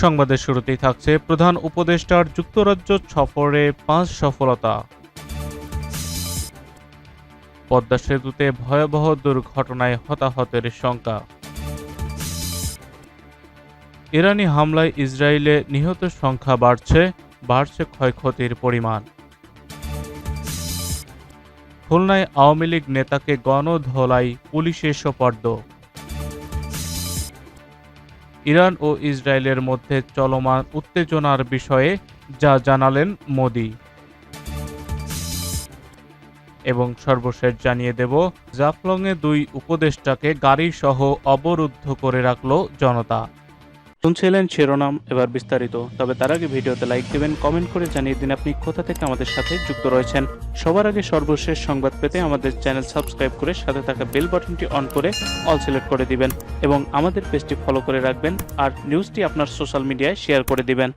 সংবাদের শুরুতেই থাকছে প্রধান উপদেষ্টার যুক্তরাজ্য সফরে 5 সফলতা। পদ্মা সেতুতে ভয়াবহ দুর্ঘটনায় হতাহতের শঙ্কা। ইরানি হামলায় ইসরায়েলে নিহতের সংখ্যা বাড়ছে ক্ষয়ক্ষতির পরিমাণ। খুলনায় আওয়ামী লীগ নেতাকে গণধোলাই পুলিশে সোপর্দ। ইরান ও ইসরায়েলের মধ্যে চলমান উত্তেজনার বিষয়ে যা জানালেন মোদি। এবং সর্বশেষ জানিয়ে দেব, জাফলংয়ে 2 উপদেষ্টাকে গাড়িসহ অবরুদ্ধ করে রাখল জনতা। শুনছিলেন শিরোনাম, এবার বিস্তারিত। তবে তার আগে ভিডিওতে লাইক দিবেন, কমেন্ট করে জানিয়ে দিন আপনি কোথা থেকে আমাদের সাথে যুক্ত রয়েছেন। সবার আগে সর্বশেষ সংবাদ পেতে আমাদের চ্যানেল সাবস্ক্রাইব করে সাথে থাকা বেল বাটনটি অন করে অল সিলেক্ট করে দিবেন এবং আমাদের পেজটি ফলো করে রাখবেন আর নিউজটি আপনার সোশ্যাল মিডিয়ায় শেয়ার করে দিবেন।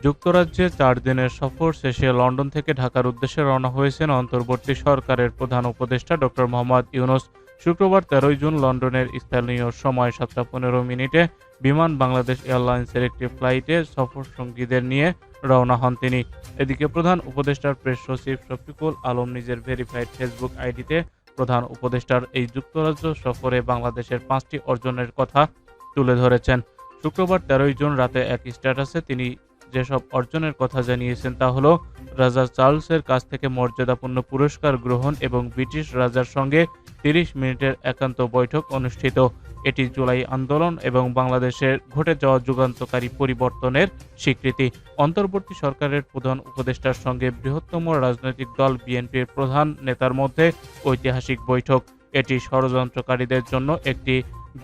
যুক্তরাজ্যে 4 দিনের সফর শেষে লন্ডন থেকে ঢাকার উদ্দেশ্যে রওনা হয়েছেন অন্তর্বর্তী সরকারের প্রধান উপদেষ্টা ডক্টর মোহাম্মদ ইউনূস। শুক্রবার 13 জুন লন্ডনের স্থানীয় সময় 7:15 বিমান বাংলাদেশ এয়ারলাইন্সের একটি ফ্লাইটে সফরসঙ্গীদের নিয়ে রওনা হন তিনি। এদিকে প্রধান উপদেষ্টার প্রেস সচিব শফিকুল আলম নিজের ভেরিফাইড ফেসবুক আইডিতে প্রধান উপদেষ্টার এই যুক্তরাজ্য সফরে বাংলাদেশের 5টি অর্জনের কথা তুলে ধরেছেন। শুক্রবার 13 জুন রাতে এক স্ট্যাটাসে তিনি যেসব অর্জনের কথা জানিয়েছেন তা হলো রাজা চার্লসের কাছ থেকে মর্যাদাপূর্ণ পুরস্কার গ্রহণ এবং ব্রিটিশ রাজার সঙ্গে 30 মিনিটের একান্ত বৈঠক অনুষ্ঠিত। এটি জুলাই আন্দোলন এবং বাংলাদেশের ঘটে যাওয়া যুগান্তকারী পরিবর্তনের স্বীকৃতি। অন্তর্বর্তী সরকারের প্রধান উপদেষ্টার সঙ্গে বৃহত্তম রাজনৈতিক দল বিএনপির প্রধান নেতার মধ্যে ঐতিহাসিক বৈঠক। এটি ষড়যন্ত্রকারীদের জন্য একটি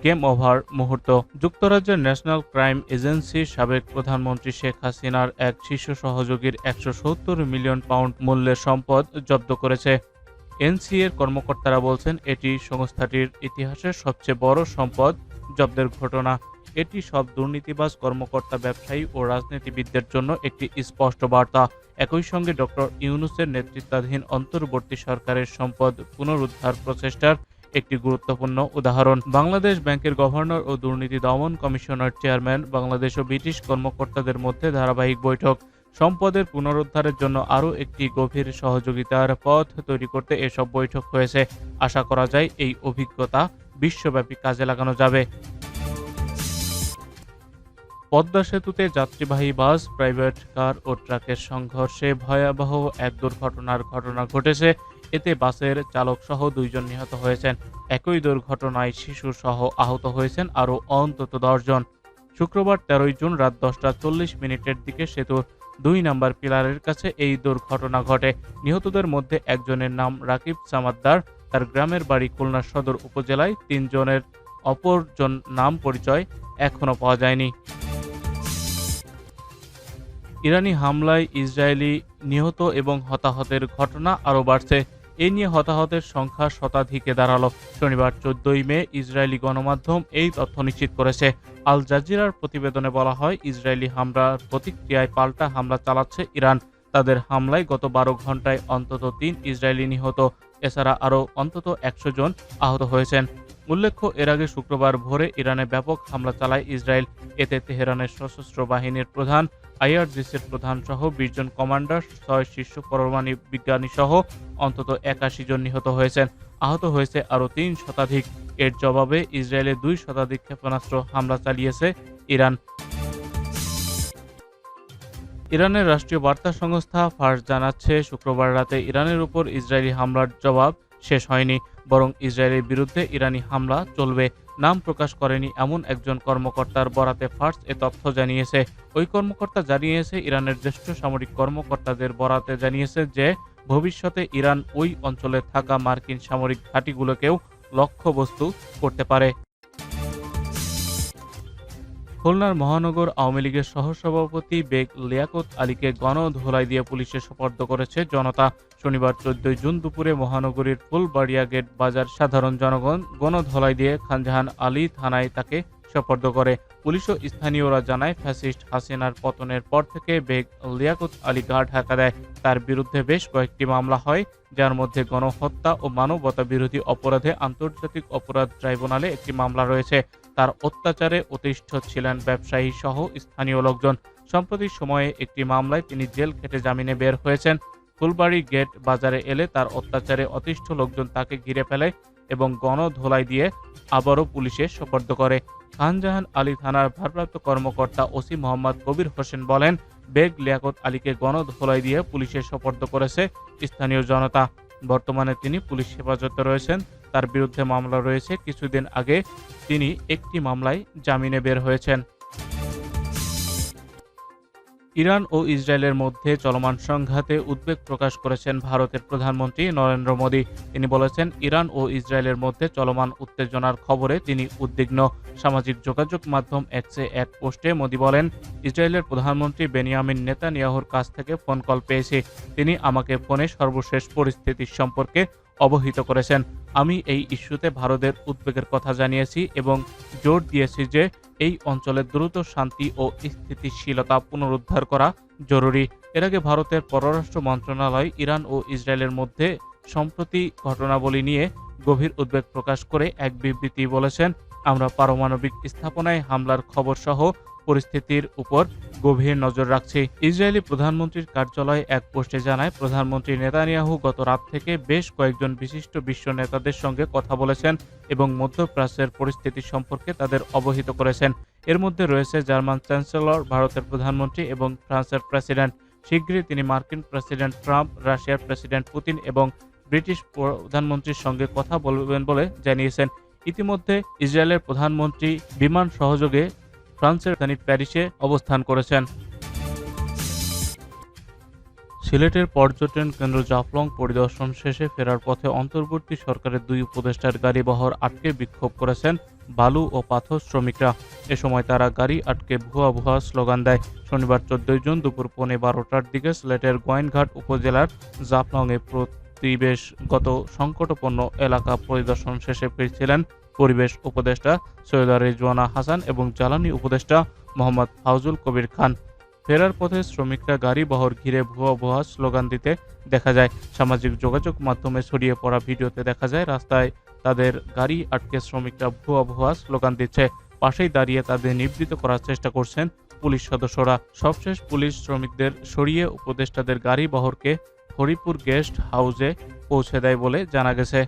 গেম ওভার মুহূর্ত। যুক্তরাজ্যের ন্যাশনাল ক্রাইম এজেন্সি সাবেক প্রধানমন্ত্রী শেখ হাসিনার এক শীর্ষ সহযোগীর 170 মিলিয়ন পাউন্ড মূল্যের সম্পদ জব্দ করেছে। এনসিএর কর্মকর্তারা বলছেন এটি সংস্থাটির ইতিহাসের সবচেয়ে বড় সম্পদ জব্দের ঘটনা। এটি সব দুর্নীতিবাজ কর্মকর্তা, ব্যবসায়ী ও রাজনীতিবিদদের জন্য একটি স্পষ্ট বার্তা। একই সঙ্গে ডক্টর ইউনূসের নেতৃত্বাধীন অন্তর্বর্তী সরকারের সম্পদ পুনরুদ্ধার প্রচেষ্টার একটি গুরুত্বপূর্ণ উদাহরণ। বাংলাদেশ ব্যাংকের গভর্নর ও দুর্নীতি দমন কমিশনের চেয়ারম্যান বাংলাদেশ ও ব্রিটিশ কর্মকর্তাদের মধ্যে ধারাবাহিক বৈঠক। সম্পদের পুনরুদ্ধারের জন্য আরও একটি গভীর সহযোগিতার পথ তৈরি করতে এসব বৈঠক হয়েছে। আশা করা যায় এই অভিজ্ঞতা বিশ্বব্যাপী কাজে লাগানো যাবে। পদ্মা সেতুতে যাত্রীবাহী বাস, প্রাইভেট কার ও ট্রাকের সংঘর্ষে ভয়াবহ এক দুর্ঘটনার ঘটনা ঘটেছে। এতে বাসের চালকসহ 2 জন নিহত হয়েছেন। একই দুর্ঘটনায় শিশুসহ আহত হয়েছেন আরও অন্তত 10 জন। শুক্রবার 13 জুন রাত 10:40 দিকে সেতুর 2 নম্বর পিলারের কাছে এই দুর্ঘটনা ঘটে। নিহতদের মধ্যে একজনের নাম রাকিব সামাদ্দার, তার গ্রামের বাড়ি খুলনা সদর উপজেলায়। 3 জনের অপরজন নাম পরিচয় এখনও পাওয়া যায়নি। ইরানি হামলায় ইসরায়েলি নিহত এবং হতাহতের ঘটনা আরও বাড়ছে। এ নিয়ে হতাহতের সংখ্যা শতাধিকে দাঁড়ালো। শনিবার 14 মে ইসরায়েলি গণমাধ্যম এই তথ্য নিশ্চিত করেছে। আল জাজিরার প্রতিবেদনে বলা হয়, ইসরায়েলি হামলার প্রতিক্রিয়ায় পাল্টা হামলা চালাচ্ছে ইরান। তাদের হামলায় গত 12 ঘন্টায় অন্তত 3 ইসরায়েলি নিহত, এছাড়া আরও অন্তত 100 জন আহত হয়েছেন। উল্লেখ্য, এর আগে শুক্রবার ভোরে ইরানে ব্যাপক হামলা চালায় ইসরায়েল। এতে তেহরানের সশস্ত্র বাহিনীর প্রধান, আইআরজিসির প্রধান সহ 20 জন কমান্ডার, 6 শীর্ষ পরমাণু বিজ্ঞানী সহ অন্তত 81 জন নিহত হয়েছেন। আহত হয়েছে আরও 3 শতাধিক। এর জবাবে ইসরায়েলে 2 শতাধিক ক্ষেপণাস্ত্র হামলা চালিয়েছে ইরান। ইরানের রাষ্ট্রীয় বার্তা সংস্থা ফার্স জানাচ্ছে, শুক্রবার রাতে ইরানের উপর ইসরায়েলি হামলার জবাব শেষ হয়নি, বরং ইসরায়েলের বিরুদ্ধে ইরানি হামলা চলবে। নাম প্রকাশ করেনি এমন একজন কর্মকর্তার বরাতে ফার্স এ তথ্য জানিয়েছে। ওই কর্মকর্তা জানিয়েছে, ইরানের জ্যেষ্ঠ সামরিক কর্মকর্তাদের বরাতে জানিয়েছে যে ভবিষ্যতে ইরান ওই অঞ্চলে থাকা মার্কিন সামরিক ঘাঁটিগুলোকেও লক্ষ্যবস্তু করতে পারে। খুলনার মহানগর আওয়ামী লীগের সহসভাপতি বেগ লিয়াকত আলীকে গণধোলাই দিয়ে পুলিশে সোপর্দ করেছে জনতা। শনিবার 14 জুন দুপুরে মহানগরীর ফুলবাড়িয়া গেট বাজার সাধারণ জনগণ গণধোলাই দিয়ে খানজাহান আলী থানায় তাকে সোপর্দ করে। পুলিশ ও স্থানীয়রা জানায়, ফ্যাসিস্ট হাসিনার পতনের পর থেকে বেগ লিয়াকত আলী গা ঢাকা দেয়। তার বিরুদ্ধে বেশ কয়েকটি মামলা হয়, যার মধ্যে গণহত্যা ও মানবতা বিরোধী অপরাধে আন্তর্জাতিক অপরাধ ট্রাইব্যুনালে একটি মামলা রয়েছে। তার অত্যাচারে অতিষ্ঠ ছিলেন ব্যবসায়ী সহ স্থানীয় লোকজন। সাম্প্রতিক সময়ে একটি মামলায় তিনি জেল খেটে জামিনে বের হয়েছেন। ফুলবাড়ি গেট বাজারে এলে তার অত্যাচারে অতিষ্ঠ লোকজন তাকে ঘিরে ফেলে এবং গণধোলাই দিয়ে আবারও পুলিশে সোপর্দ করে। খানজাহান আলী থানার ভারপ্রাপ্ত কর্মকর্তা ওসি মোহাম্মদ কবির হোসেন বলেন, বেগ লিয়াকত আলীকে গণধোলাই দিয়ে পুলিশে সোপর্দ করেছে স্থানীয় জনতা। বর্তমানে তিনি পুলিশ হেফাজতে রয়েছেন। তার বিরুদ্ধে মামলা রয়েছে। কিছুদিন আগে তিনি একটি মামলায় জামিনে বের হয়েছেন। ইরান ও ইসরায়েলের মধ্যে চলমান সংঘাতে উদ্বেগ প্রকাশ করেছেন ভারতের প্রধানমন্ত্রী নরেন্দ্র মোদী। তিনি বলেছেন, ইরান ও ইসরায়েলের মধ্যে চলমান উত্তেজনার খবরে তিনি উদ্বিগ্ন। সামাজিক যোগাযোগ মাধ্যম এক্সে এক পোস্টে মোদী বলেন, ইসরায়েলের প্রধানমন্ত্রী বেনিয়ামিন নেতানিয়াহুর কাছ থেকে ফোন কল পেয়েছি। তিনি আমাকে ফোনে সর্বশেষ পরিস্থিতির সম্পর্কে অবহিত করেছেন। আমি এই ইস্যুতে ভারতের উদ্বেগের কথা জানিয়েছি এবং জোর দিয়েছি যে এই অঞ্চলে দ্রুত শান্তি ও স্থিতিশীলতা পুনরুদ্ধার করা জরুরি। এর আগে ভারতের পররাষ্ট্র মন্ত্রণালয় ইরান ও ইসরায়েলের মধ্যে সম্প্রতি ঘটনাবলী নিয়ে গভীর উদ্বেগ প্রকাশ করে এক বিবৃতি বলেছেন, আমরা পারমাণবিক স্থাপনায় হামলার খবর সহ পরিস্থিতির উপর গভীর নজর রাখছি। ইসরায়েলি প্রধানমন্ত্রীর কার্যালয় এক পোস্টে জানায়, প্রধানমন্ত্রী নেতানিয়াহু গত রাত থেকে বেশ কয়েকজন বিশিষ্ট বিশ্ব নেতাদের সঙ্গে কথা বলেছেন এবং মধ্যপ্রাচ্যের পরিস্থিতি সম্পর্কে তাদের অবহিত করেছেন। এর মধ্যে রয়েছে জার্মান চ্যান্সেলর, ভারতের প্রধানমন্ত্রী এবং ফ্রান্সের প্রেসিডেন্ট। শীঘ্রই তিনি মার্কিন প্রেসিডেন্ট ট্রাম্প, রাশিয়ার প্রেসিডেন্ট পুতিন এবং ব্রিটিশ প্রধানমন্ত্রীর সঙ্গে কথা বলবেন বলে জানিয়েছেন। ইতিমধ্যে ইসরায়েলের প্রধানমন্ত্রী বিমান সহযোগে ফ্রান্সের রাজধানী প্যারিসে অবস্থান করেছেন। সিলেটের পর্যটন কেন্দ্র জাফলং পরিদর্শন শেষে ফেরার পথে অন্তর্বর্তী সরকারের দুই উপদেষ্টার গাড়িবহর আটকে বিক্ষোভ করেছেন বালু ও পাথর শ্রমিকরা। এ সময় তারা গাড়ি আটকে ভুয়া ভুয়া স্লোগান দেয়। শনিবার 14 জুন দুপুর 11:15টার দিকে সিলেটের গোয়াইনঘাট উপজেলার জাফলংয়ে পরিবেশগত সংকটপূর্ণ এলাকা পরিদর্শন শেষে ফিরছিলেন পরিবেশ উপদেষ্টা সৈয়দা রিজওয়ানা হাসান এবং জ্বালানি উপদেষ্টা মোহাম্মদ ফাউজুল কবির খান। ফেরার পথে শ্রমিকরা গাড়ি বহর ঘিরে ভুয়া ভুয়া স্লোগান দিতে দেখা যায়। সামাজিক যোগাযোগ মাধ্যমে ছড়িয়ে পড়া ভিডিওতে দেখা যায় রাস্তায় তাদের গাড়ি আটকে শ্রমিকরা ভুয়া ভুয়া স্লোগান দিচ্ছে। পাশেই দাঁড়িয়ে তাদের নিবৃত্ত করার চেষ্টা করছেন পুলিশ সদস্যরা। সবশেষ পুলিশ শ্রমিকদের সরিয়ে উপদেষ্টাদের গাড়ি বহরকে হরিপুর গেস্ট হাউসে পৌঁছে দেয় বলে জানা গেছে।